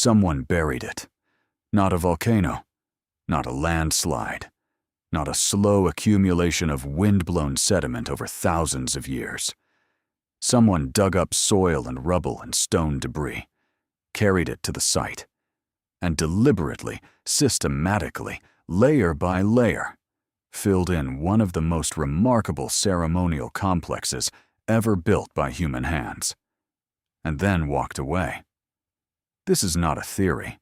Someone buried it. Not a volcano, not a landslide, not a slow accumulation of wind-blown sediment over thousands of years. Someone dug up soil and rubble and stone debris, carried it to the site, and deliberately, systematically, layer by layer, filled in one of the most remarkable ceremonial complexes ever built by human hands, and then walked away. This is not a theory.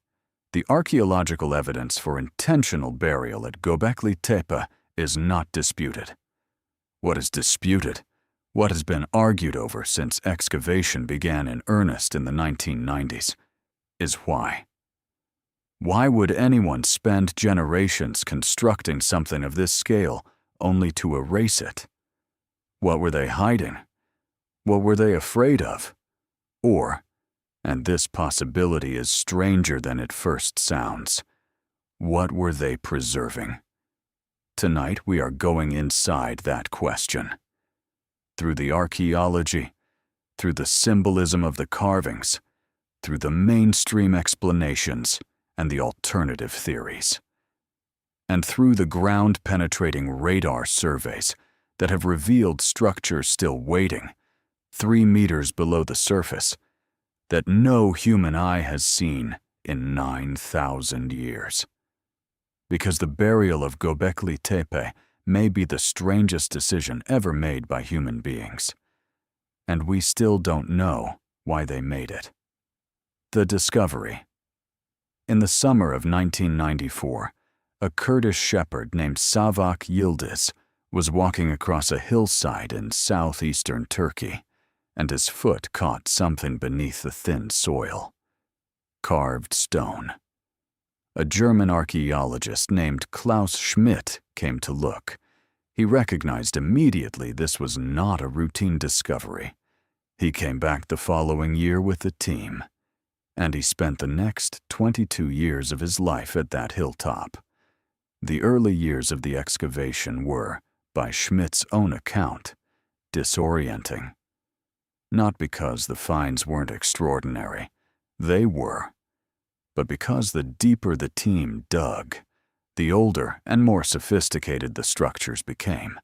The archaeological evidence for intentional burial at Göbekli Tepe is not disputed. What is disputed, what has been argued over since excavation began in earnest in the 1990s, is why. Why would anyone spend generations constructing something of this scale only to erase it? What were they hiding? What were they afraid of? Or, and this possibility is stranger than it first sounds, what were they preserving? Tonight we are going inside that question. Through the archaeology, through the symbolism of the carvings, through the mainstream explanations and the alternative theories, and through the ground-penetrating radar surveys that have revealed structures still waiting, 3 meters below the surface, that no human eye has seen in 9,000 years. Because the burial of Göbekli Tepe may be the strangest decision ever made by human beings, and we still don't know why they made it. The discovery. In the summer of 1994, a Kurdish shepherd named Savak Yildiz was walking across a hillside in southeastern Turkey, and his foot caught something beneath the thin soil. Carved stone. A German archaeologist named Klaus Schmidt came to look. He recognized immediately this was not a routine discovery. He came back the following year with the team, and he spent the next 22 years of his life at that hilltop. The early years of the excavation were, by Schmidt's own account, disorienting. Not because the finds weren't extraordinary, they were, but because the deeper the team dug, the older and more sophisticated the structures became.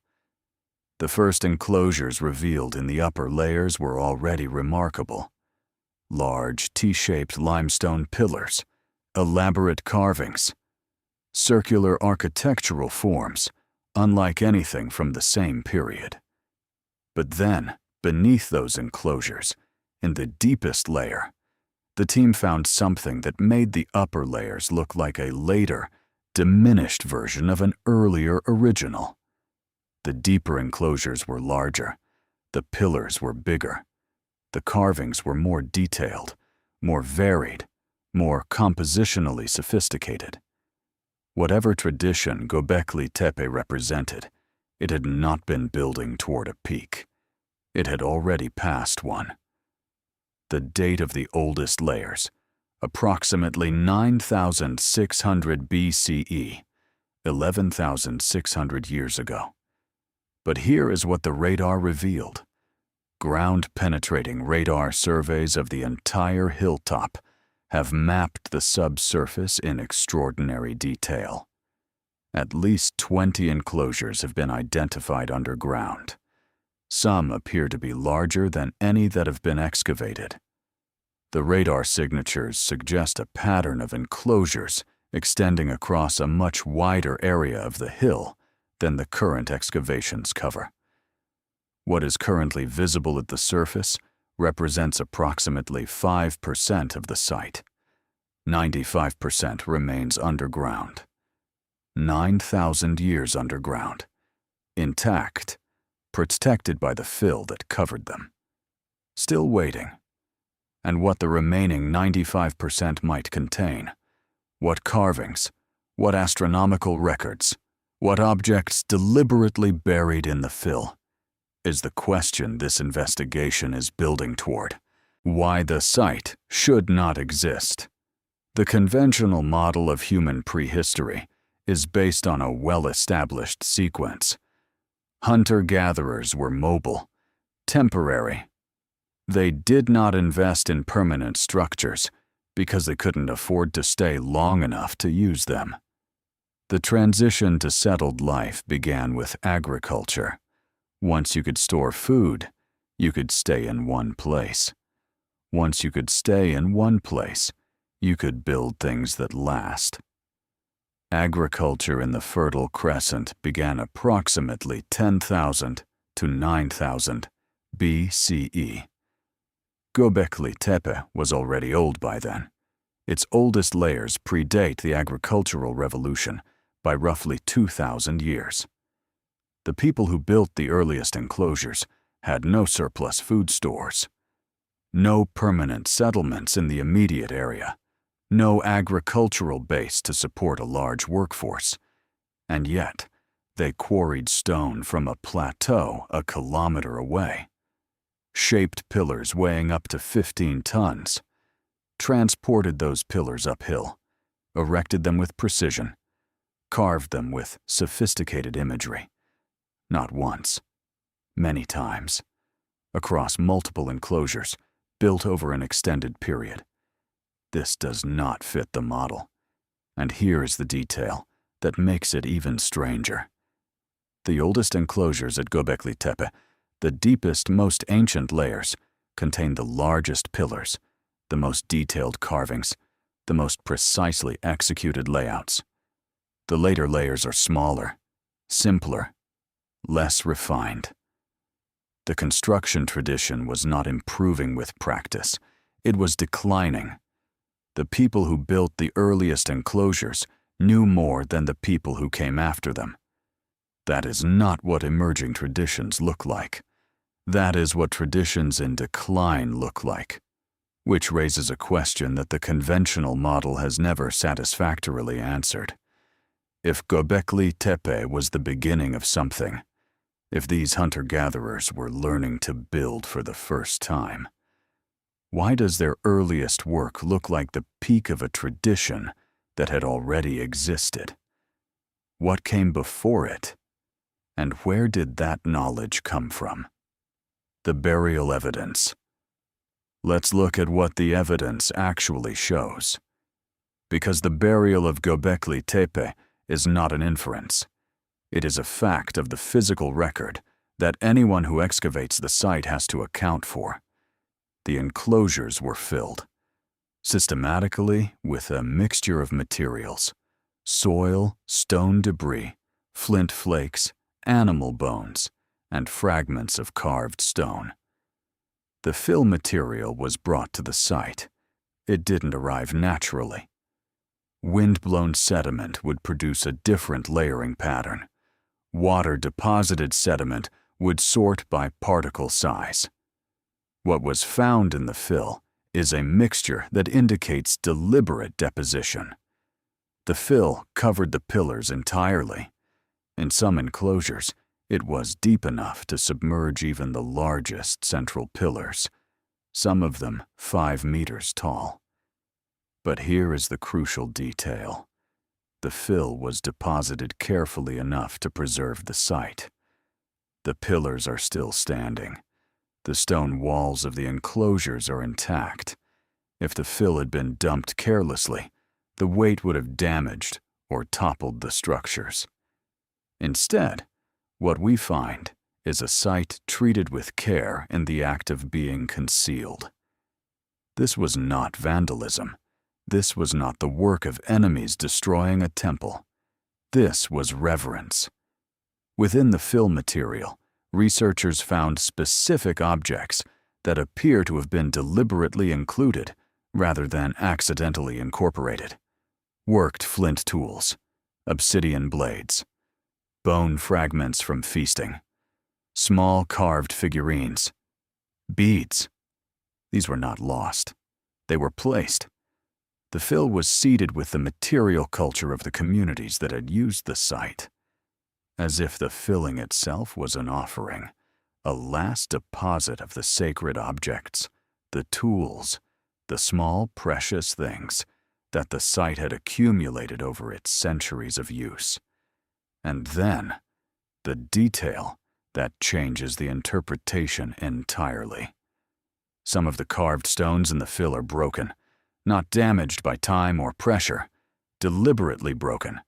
The first enclosures revealed in the upper layers were already remarkable. Large T-shaped limestone pillars, elaborate carvings, circular architectural forms, unlike anything from the same period. But then, beneath those enclosures, in the deepest layer, the team found something that made the upper layers look like a later, diminished version of an earlier original. The deeper enclosures were larger, the pillars were bigger, the carvings were more detailed, more varied, more compositionally sophisticated. Whatever tradition Göbekli Tepe represented, it had not been building toward a peak. It had already passed one. The date of the oldest layers, approximately 9,600 BCE, 11,600 years ago. But here is what the radar revealed. Ground-penetrating radar surveys of the entire hilltop have mapped the subsurface in extraordinary detail. At least 20 enclosures have been identified underground. Some appear to be larger than any that have been excavated. The radar signatures suggest a pattern of enclosures extending across a much wider area of the hill than the current excavations cover. What is currently visible at the surface represents approximately 5% of the site. 95% remains underground. 9,000 years underground, intact, protected by the fill that covered them. Still waiting. And what the remaining 95% might contain. What carvings, what astronomical records, what objects deliberately buried in the fill, is the question this investigation is building toward. Why the site should not exist. The conventional model of human prehistory is based on a well-established sequence. Hunter-gatherers were mobile, temporary. They did not invest in permanent structures, because they couldn't afford to stay long enough to use them. The transition to settled life began with agriculture. Once you could store food, you could stay in one place. Once you could stay in one place, you could build things that last. Agriculture in the Fertile Crescent began approximately 10,000 to 9,000 BCE. Göbekli Tepe was already old by then. Its oldest layers predate the agricultural revolution by roughly 2,000 years. The people who built the earliest enclosures had no surplus food stores, no permanent settlements in the immediate area, no agricultural base to support a large workforce, and yet they quarried stone from a plateau a kilometer away, shaped pillars weighing up to 15 tons, transported those pillars uphill, erected them with precision, carved them with sophisticated imagery, not once, many times, across multiple enclosures built over an extended period. This does not fit the model, and here is the detail that makes it even stranger. The oldest enclosures at Göbekli Tepe, the deepest, most ancient layers, contain the largest pillars, the most detailed carvings, the most precisely executed layouts. The later layers are smaller, simpler, less refined. The construction tradition was not improving with practice, it was declining. The people who built the earliest enclosures knew more than the people who came after them. That is not what emerging traditions look like. That is what traditions in decline look like, which raises a question that the conventional model has never satisfactorily answered. If Göbekli Tepe was the beginning of something, if these hunter-gatherers were learning to build for the first time, why does their earliest work look like the peak of a tradition that had already existed? What came before it? And where did that knowledge come from? The burial evidence. Let's look at what the evidence actually shows. Because the burial of Göbekli Tepe is not an inference. It is a fact of the physical record that anyone who excavates the site has to account for. The enclosures were filled, systematically with a mixture of materials: soil, stone debris, flint flakes, animal bones, and fragments of carved stone. The fill material was brought to the site. It didn't arrive naturally. Wind-blown sediment would produce a different layering pattern. Water-deposited sediment would sort by particle size. What was found in the fill is a mixture that indicates deliberate deposition. The fill covered the pillars entirely. In some enclosures, it was deep enough to submerge even the largest central pillars, some of them 5 meters tall. But here is the crucial detail. The fill was deposited carefully enough to preserve the site. The pillars are still standing. The stone walls of the enclosures are intact. If the fill had been dumped carelessly, the weight would have damaged or toppled the structures. Instead, what we find is a site treated with care in the act of being concealed. This was not vandalism. This was not the work of enemies destroying a temple. This was reverence. Within the fill material, researchers found specific objects that appear to have been deliberately included rather than accidentally incorporated. Worked flint tools, obsidian blades, bone fragments from feasting, small carved figurines, beads. These were not lost. They were placed. The fill was seeded with the material culture of the communities that had used the site, as if the filling itself was an offering, a last deposit of the sacred objects, the tools, the small precious things that the site had accumulated over its centuries of use. And then, the detail that changes the interpretation entirely. Some of the carved stones in the fill are broken, not damaged by time or pressure, deliberately broken.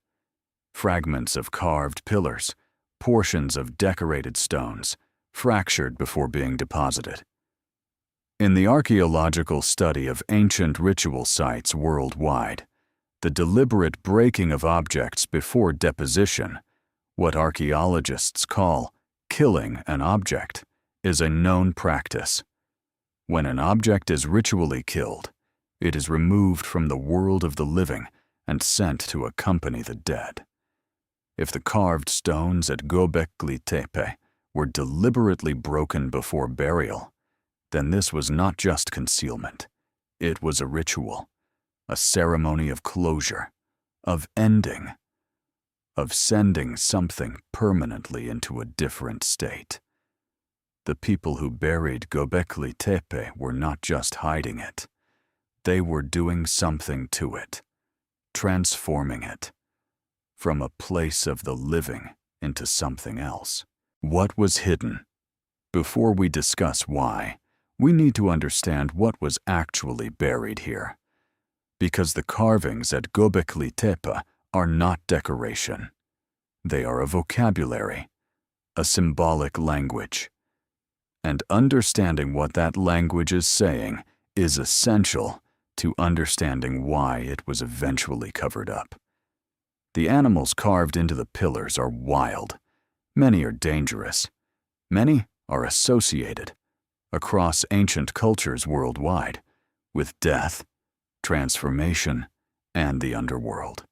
Fragments of carved pillars, portions of decorated stones, fractured before being deposited. In the archaeological study of ancient ritual sites worldwide, the deliberate breaking of objects before deposition, what archaeologists call killing an object, is a known practice. When an object is ritually killed, it is removed from the world of the living and sent to accompany the dead. If the carved stones at Göbekli Tepe were deliberately broken before burial, then this was not just concealment. It was a ritual, a ceremony of closure, of ending, of sending something permanently into a different state. The people who buried Göbekli Tepe were not just hiding it. They were doing something to it, transforming it, from a place of the living into something else. What was hidden? Before we discuss why, we need to understand what was actually buried here. Because the carvings at Göbekli Tepe are not decoration. They are a vocabulary, a symbolic language. And understanding what that language is saying is essential to understanding why it was eventually covered up. The animals carved into the pillars are wild. Many are dangerous. Many are associated, across ancient cultures worldwide, with death, transformation, and the underworld.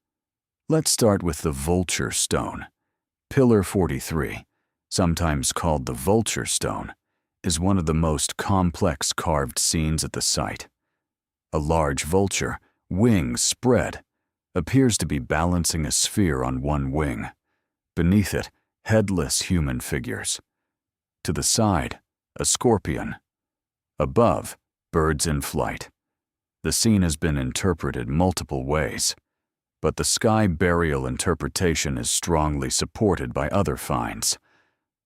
Let's start with the vulture stone. Pillar 43, sometimes called the vulture stone, is one of the most complex carved scenes at the site. A large vulture, wings spread, appears to be balancing a sphere on one wing. Beneath it, headless human figures. To the side, a scorpion. Above, birds in flight. The scene has been interpreted multiple ways, but the sky burial interpretation is strongly supported by other finds.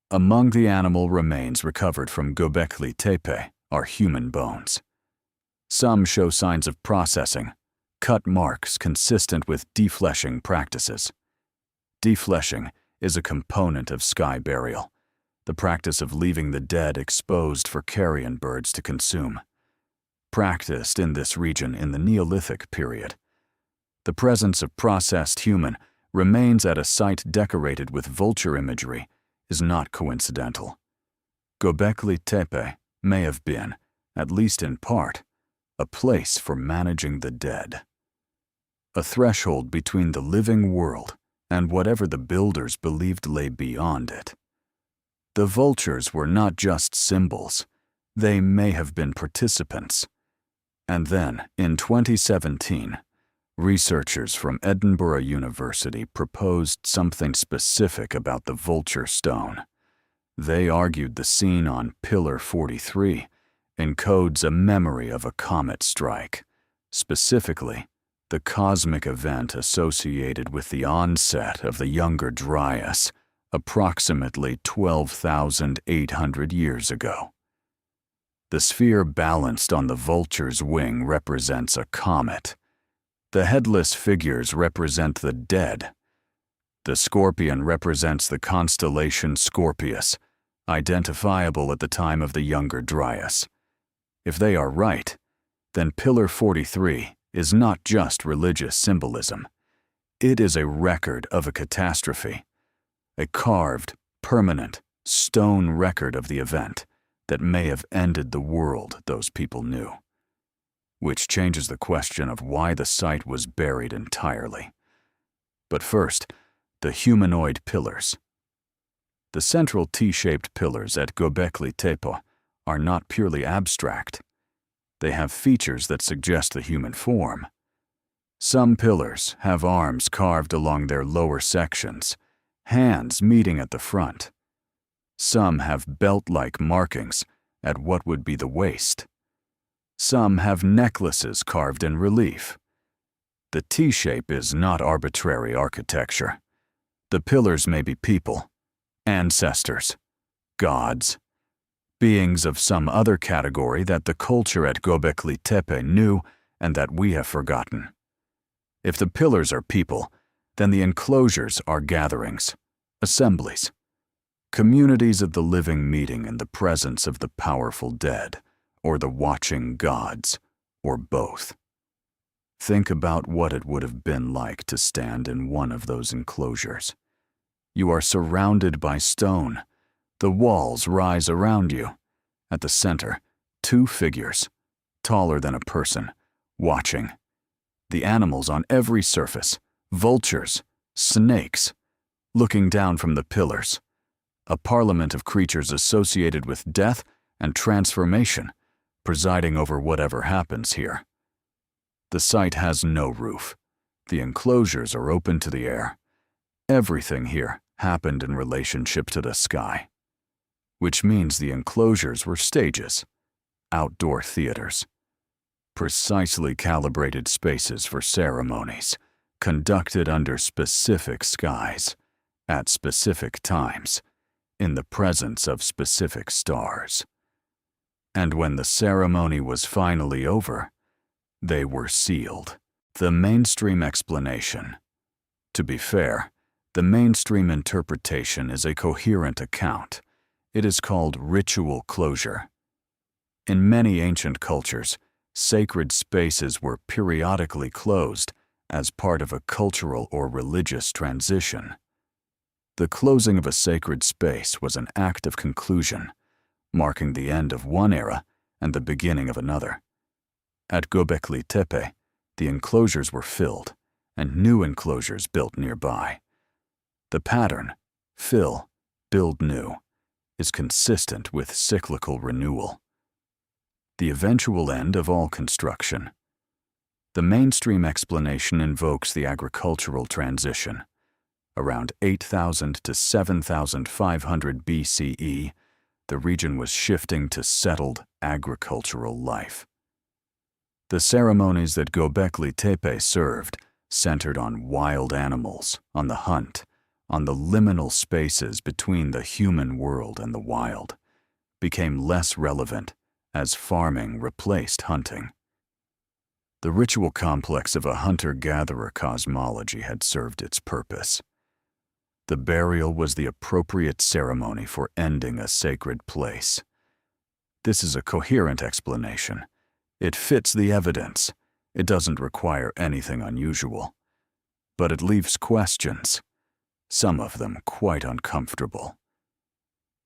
Among the animal remains recovered from Göbekli Tepe are human bones. Some show signs of processing, cut marks consistent with defleshing practices. Defleshing is a component of sky burial, the practice of leaving the dead exposed for carrion birds to consume. Practiced in this region in the Neolithic period. The presence of processed human remains at a site decorated with vulture imagery is not coincidental. Göbekli Tepe may have been, at least in part, a place for managing the dead. A threshold between the living world and whatever the builders believed lay beyond it. The vultures were not just symbols, they may have been participants. And then, in 2017, researchers from Edinburgh University proposed something specific about the vulture stone. They argued the scene on Pillar 43 encodes a memory of a comet strike, specifically the cosmic event associated with the onset of the Younger Dryas, approximately 12,800 years ago. The sphere balanced on the vulture's wing represents a comet. The headless figures represent the dead. The scorpion represents the constellation Scorpius, identifiable at the time of the Younger Dryas. If they are right, then Pillar 43 is not just religious symbolism. It is a record of a catastrophe, a carved, permanent, stone record of the event that may have ended the world those people knew. Which changes the question of why the site was buried entirely. But first, the humanoid pillars. The central T-shaped pillars at Göbekli Tepe are not purely abstract. They have features that suggest the human form. Some pillars have arms carved along their lower sections, hands meeting at the front. Some have belt-like markings at what would be the waist. Some have necklaces carved in relief. The T-shape is not arbitrary architecture. The pillars may be people, ancestors, gods, beings of some other category that the culture at Göbekli Tepe knew and that we have forgotten. If the pillars are people, then the enclosures are gatherings, assemblies, communities of the living meeting in the presence of the powerful dead, or the watching gods, or both. Think about what it would have been like to stand in one of those enclosures. You are surrounded by stone. The walls rise around you. At the center, two figures, taller than a person, watching. The animals on every surface, vultures, snakes, looking down from the pillars. A parliament of creatures associated with death and transformation, presiding over whatever happens here. The site has no roof. The enclosures are open to the air. Everything here happened in relationship to the sky, which means the enclosures were stages, outdoor theaters, precisely calibrated spaces for ceremonies, conducted under specific skies, at specific times, in the presence of specific stars. And when the ceremony was finally over, they were sealed. The mainstream explanation. To be fair, the mainstream interpretation is a coherent account. It is called ritual closure. In many ancient cultures, sacred spaces were periodically closed as part of a cultural or religious transition. The closing of a sacred space was an act of conclusion, marking the end of one era and the beginning of another. At Göbekli Tepe, the enclosures were filled, and new enclosures built nearby. The pattern, fill, build new, is consistent with cyclical renewal. The eventual end of all construction. The mainstream explanation invokes the agricultural transition. Around 8,000 to 7,500 BCE, the region was shifting to settled agricultural life. The ceremonies that Göbekli Tepe served centered on wild animals, on the hunt, on the liminal spaces between the human world and the wild, became less relevant as farming replaced hunting. The ritual complex of a hunter-gatherer cosmology had served its purpose. The burial was the appropriate ceremony for ending a sacred place. This is a coherent explanation. It fits the evidence. It doesn't require anything unusual. But it leaves questions, some of them quite uncomfortable.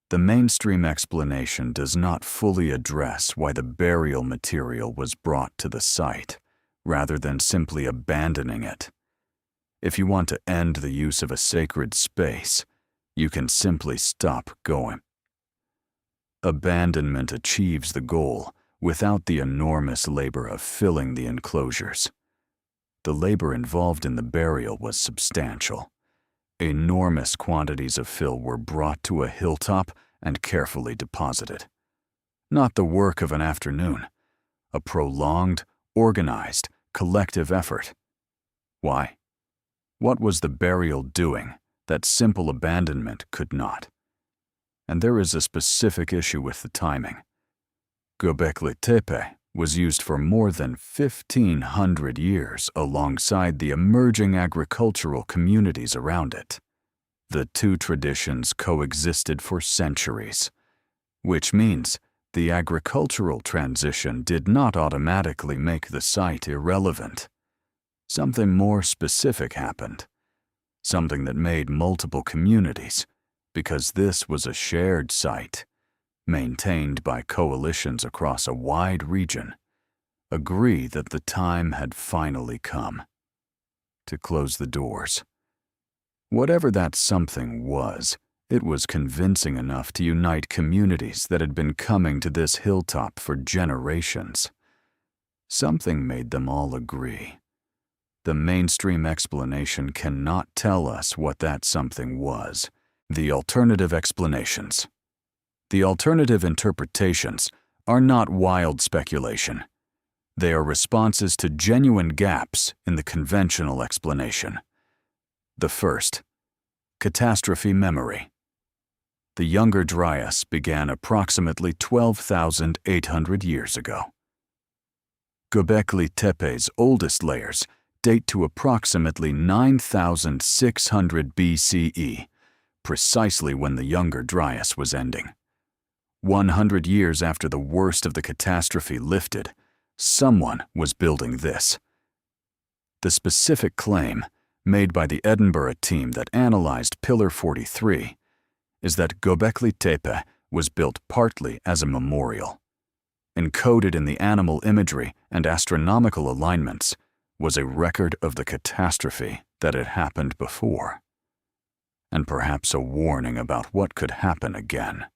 The mainstream explanation does not fully address why the burial material was brought to the site, rather than simply abandoning it. If you want to end the use of a sacred space, you can simply stop going. Abandonment achieves the goal without the enormous labor of filling the enclosures. The labor involved in the burial was substantial. Enormous quantities of fill were brought to a hilltop and carefully deposited. Not the work of an afternoon, a prolonged, organized, collective effort. Why? What was the burial doing that simple abandonment could not? And there is a specific issue with the timing. Göbekli Tepe was used for more than 1,500 years alongside the emerging agricultural communities around it. The two traditions coexisted for centuries, which means the agricultural transition did not automatically make the site irrelevant. Something more specific happened, something that made multiple communities, because this was a shared site, maintained by coalitions across a wide region, agree that the time had finally come to close the doors. Whatever that something was, it was convincing enough to unite communities that had been coming to this hilltop for generations. Something made them all agree. The mainstream explanation cannot tell us what that something was. The alternative explanations. The alternative interpretations are not wild speculation. They are responses to genuine gaps in the conventional explanation. The first, catastrophe memory. The Younger Dryas began approximately 12,800 years ago. Göbekli Tepe's oldest layers date to approximately 9,600 BCE, precisely when the Younger Dryas was ending. 100 years after the worst of the catastrophe lifted, someone was building this. The specific claim, made by the Edinburgh team that analyzed Pillar 43, is that Göbekli Tepe was built partly as a memorial. Encoded in the animal imagery and astronomical alignments was a record of the catastrophe that had happened before, and perhaps a warning about what could happen again.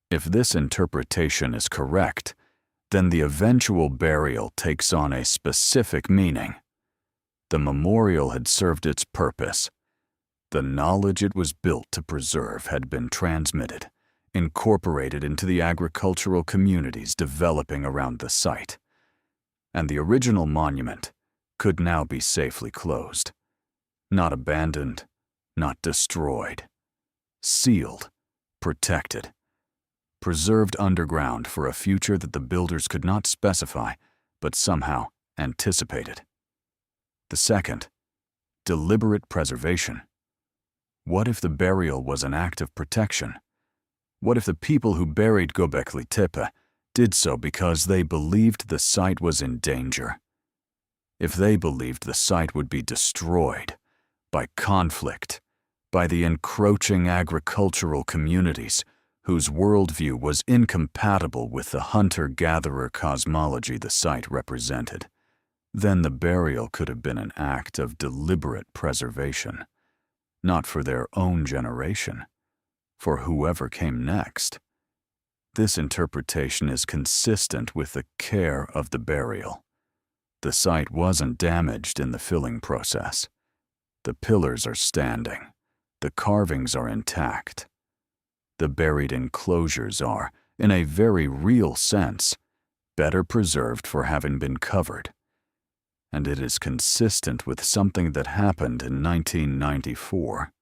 If this interpretation is correct, then the eventual burial takes on a specific meaning. The memorial had served its purpose. The knowledge it was built to preserve had been transmitted, incorporated into the agricultural communities developing around the site, and the original monument could now be safely closed. Not abandoned, not destroyed. Sealed, protected, preserved underground for a future that the builders could not specify, but somehow anticipated. The second, deliberate preservation. What if the burial was an act of protection? What if the people who buried Göbekli Tepe did so because they believed the site was in danger? If they believed the site would be destroyed by conflict, by the encroaching agricultural communities whose worldview was incompatible with the hunter-gatherer cosmology the site represented, then the burial could have been an act of deliberate preservation, not for their own generation, for whoever came next. This interpretation is consistent with the care of the burial. The site wasn't damaged in the filling process. The pillars are standing. The carvings are intact. The buried enclosures are, in a very real sense, better preserved for having been covered. And it is consistent with something that happened in 1994.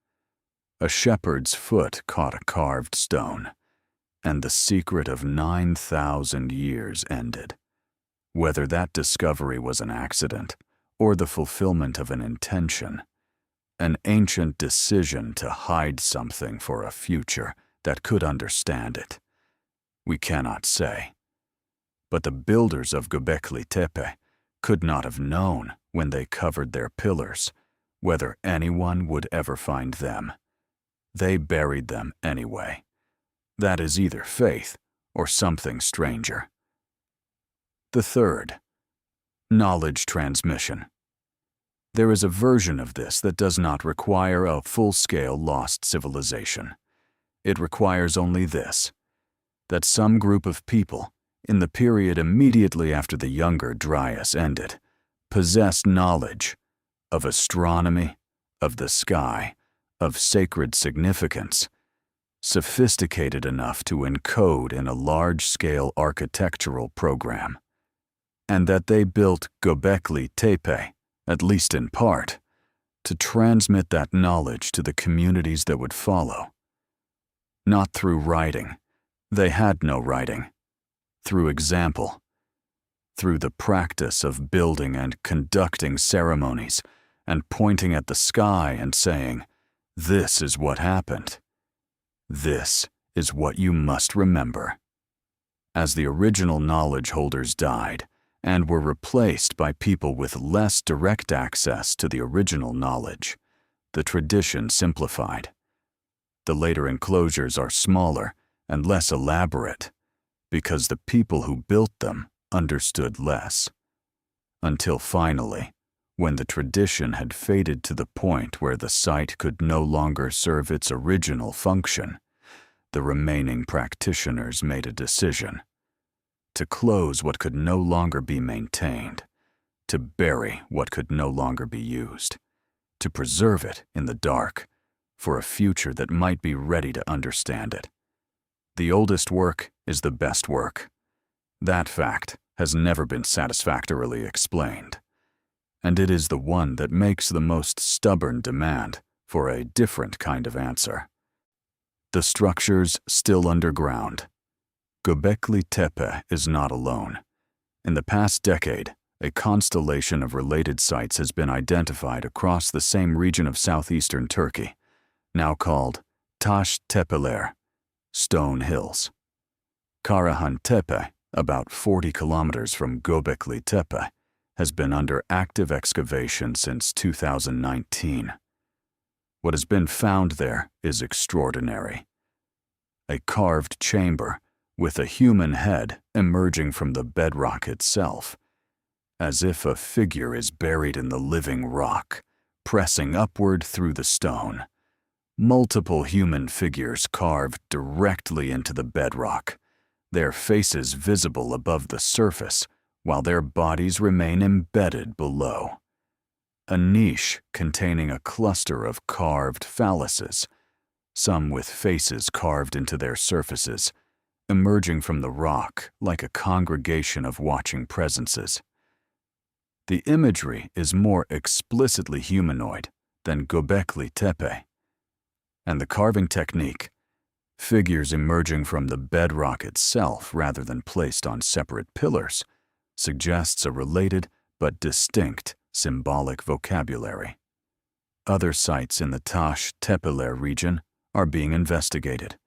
A shepherd's foot caught a carved stone, and the secret of 9,000 years ended. Whether that discovery was an accident or the fulfillment of an intention, an ancient decision to hide something for a future that could understand it, we cannot say. But the builders of Göbekli Tepe could not have known when they covered their pillars whether anyone would ever find them. They buried them anyway. That is either faith or something stranger. The third, knowledge transmission. There is a version of this that does not require a full-scale lost civilization. It requires only this, that some group of people, in the period immediately after the Younger Dryas ended, possessed knowledge of astronomy, of the sky, of sacred significance, sophisticated enough to encode in a large-scale architectural program, and that they built Göbekli Tepe, at least in part, to transmit that knowledge to the communities that would follow. Not through writing. They had no writing. Through example. Through the practice of building and conducting ceremonies and pointing at the sky and saying, "This is what happened. This is what you must remember." As the original knowledge holders died and were replaced by people with less direct access to the original knowledge, the tradition simplified. The later enclosures are smaller and less elaborate because the people who built them understood less. Until finally, when the tradition had faded to the point where the site could no longer serve its original function, the remaining practitioners made a decision to close what could no longer be maintained, to bury what could no longer be used, to preserve it in the dark for a future that might be ready to understand it. The oldest work is the best work. That fact has never been satisfactorily explained, and it is the one that makes the most stubborn demand for a different kind of answer. The structures still underground. Göbekli Tepe is not alone, In the past decade, a constellation of related sites has been identified across the same region of southeastern Turkey, now called Taş Tepeler, Stone Hills. Karahan Tepe, about 40 kilometers from Göbekli Tepe, has been under active excavation since 2019. What has been found there is extraordinary. A carved chamber with a human head emerging from the bedrock itself, as if a figure is buried in the living rock, pressing upward through the stone. Multiple human figures carved directly into the bedrock, their faces visible above the surface, while their bodies remain embedded below. A niche containing a cluster of carved phalluses, some with faces carved into their surfaces, emerging from the rock like a congregation of watching presences. The imagery is more explicitly humanoid than Göbekli Tepe, and the carving technique, figures emerging from the bedrock itself rather than placed on separate pillars, suggests a related but distinct symbolic vocabulary. Other sites in the Taş Tepeler region are being investigated.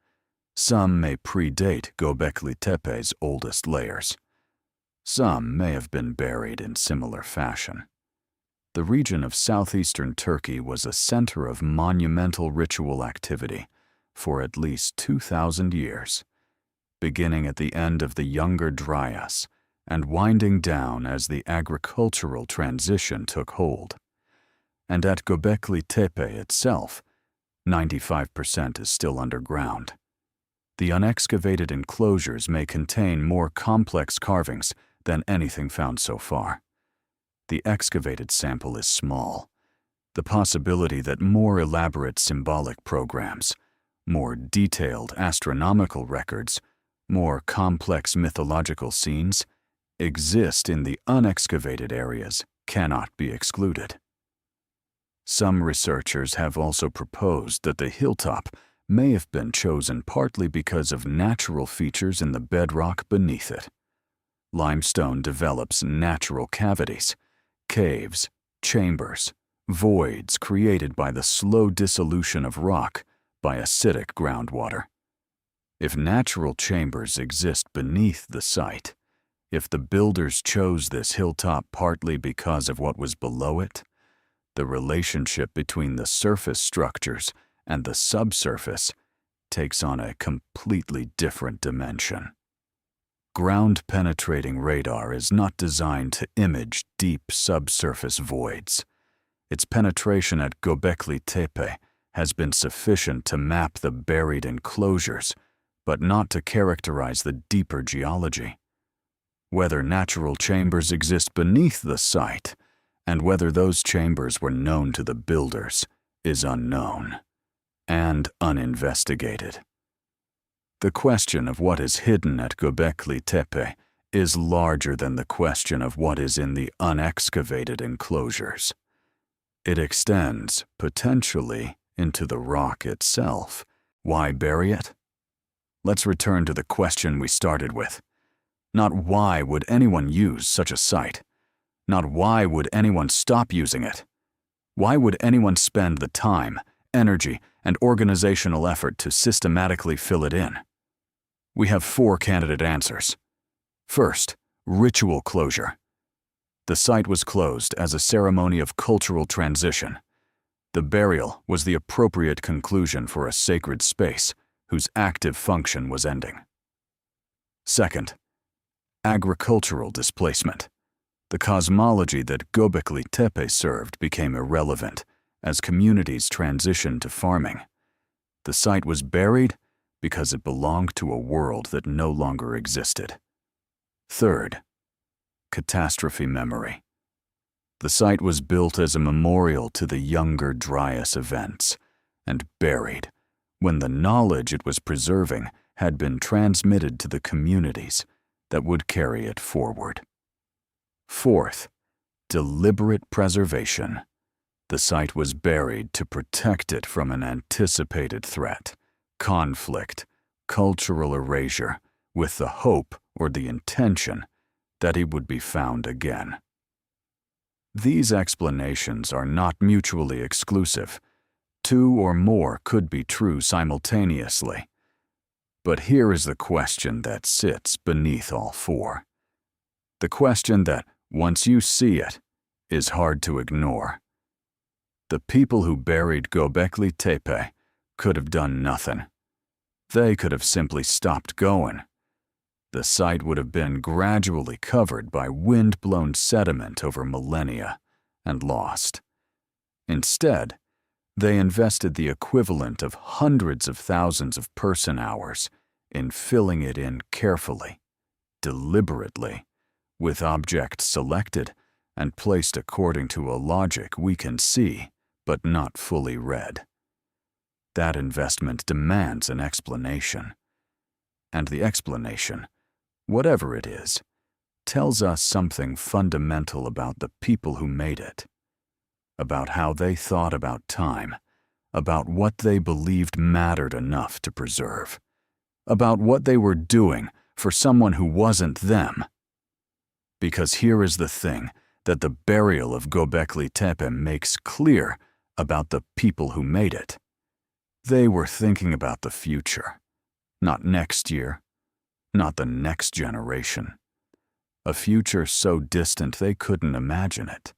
Some may predate Göbekli Tepe's oldest layers. Some may have been buried in similar fashion. The region of southeastern Turkey was a center of monumental ritual activity for at least 2,000 years, beginning at the end of the Younger Dryas and winding down as the agricultural transition took hold. And at Göbekli Tepe itself, 95% is still underground. The unexcavated enclosures may contain more complex carvings than anything found so far. The excavated sample is small. The possibility that more elaborate symbolic programs, more detailed astronomical records, more complex mythological scenes exist in the unexcavated areas cannot be excluded. Some researchers have also proposed that the hilltop may have been chosen partly because of natural features in the bedrock beneath it. Limestone develops natural cavities, caves, chambers, voids created by the slow dissolution of rock by acidic groundwater. If natural chambers exist beneath the site, if the builders chose this hilltop partly because of what was below it, the relationship between the surface structures and the subsurface takes on a completely different dimension. Ground-penetrating radar is not designed to image deep subsurface voids. Its penetration at Göbekli Tepe has been sufficient to map the buried enclosures, but not to characterize the deeper geology. Whether natural chambers exist beneath the site, and whether those chambers were known to the builders, is unknown and uninvestigated. The question of what is hidden at Göbekli Tepe is larger than the question of what is in the unexcavated enclosures. It extends, potentially, into the rock itself. Why bury it? Let's return to the question we started with. Not why would anyone use such a site? Not why would anyone stop using it? Why would anyone spend the time, energy, and organizational effort to systematically fill it in? We have 4 candidate answers. First, ritual closure. The site was closed as a ceremony of cultural transition. The burial was the appropriate conclusion for a sacred space whose active function was ending. Second, agricultural displacement. The cosmology that Göbekli Tepe served became irrelevant as communities transitioned to farming. The site was buried because it belonged to a world that no longer existed. Third, catastrophe memory. The site was built as a memorial to the Younger Dryas events and buried when the knowledge it was preserving had been transmitted to the communities that would carry it forward. Fourth, deliberate preservation. The site was buried to protect it from an anticipated threat, conflict, cultural erasure, with the hope or the intention that he would be found again. These explanations are not mutually exclusive. Two or more could be true simultaneously. But here is the question that sits beneath all four. The question that, once you see it, is hard to ignore. The people who buried Göbekli Tepe could have done nothing. They could have simply stopped going. The site would have been gradually covered by wind-blown sediment over millennia and lost. Instead, they invested the equivalent of hundreds of thousands of person-hours in filling it in carefully, deliberately, with objects selected and placed according to a logic we can see but not fully read. That investment demands an explanation. And the explanation, whatever it is, tells us something fundamental about the people who made it, about how they thought about time, about what they believed mattered enough to preserve, about what they were doing for someone who wasn't them. Because here is the thing that the burial of Göbekli Tepe makes clear about the people who made it. They were thinking about the future, not next year, not the next generation. A future so distant they couldn't imagine it.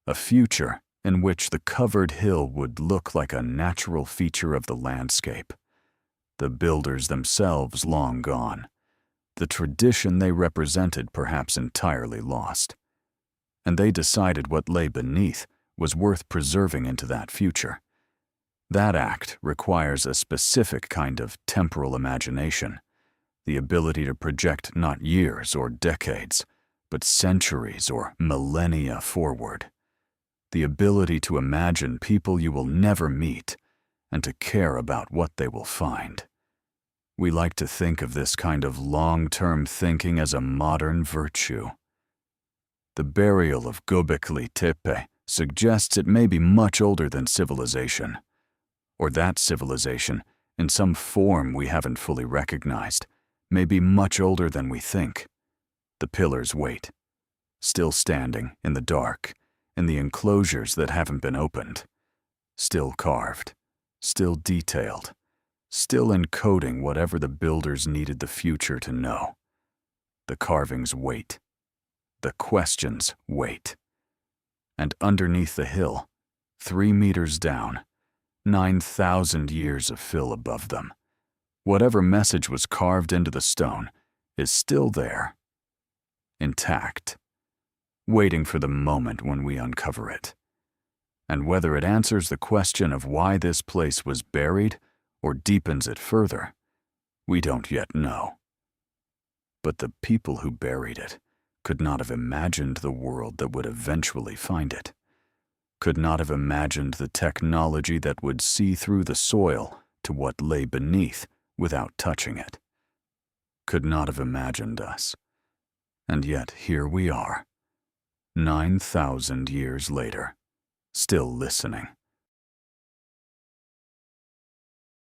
A future in which the covered hill would look like a natural feature of the landscape. The builders themselves long gone. The tradition they represented perhaps entirely lost. And they decided what lay beneath was worth preserving into that future. That act requires a specific kind of temporal imagination, the ability to project not years or decades, but centuries or millennia forward. The ability to imagine people you will never meet and to care about what they will find. We like to think of this kind of long-term thinking as a modern virtue. The burial of Göbekli Tepe suggests it may be much older than civilization, or that civilization, in some form we haven't fully recognized, may be much older than we think. The pillars wait, still standing in the dark, in the enclosures that haven't been opened, still carved, still detailed, still encoding whatever the builders needed the future to know. The carvings wait. The questions wait. And underneath the hill, 3 meters down, 9,000 years of fill above them, whatever message was carved into the stone is still there, intact, waiting for the moment when we uncover it. And whether it answers the question of why this place was buried or deepens it further, we don't yet know. But the people who buried it could not have imagined the world that would eventually find it, could not have imagined the technology that would see through the soil to what lay beneath without touching it, could not have imagined us. And yet here we are, 9,000 years later, still listening.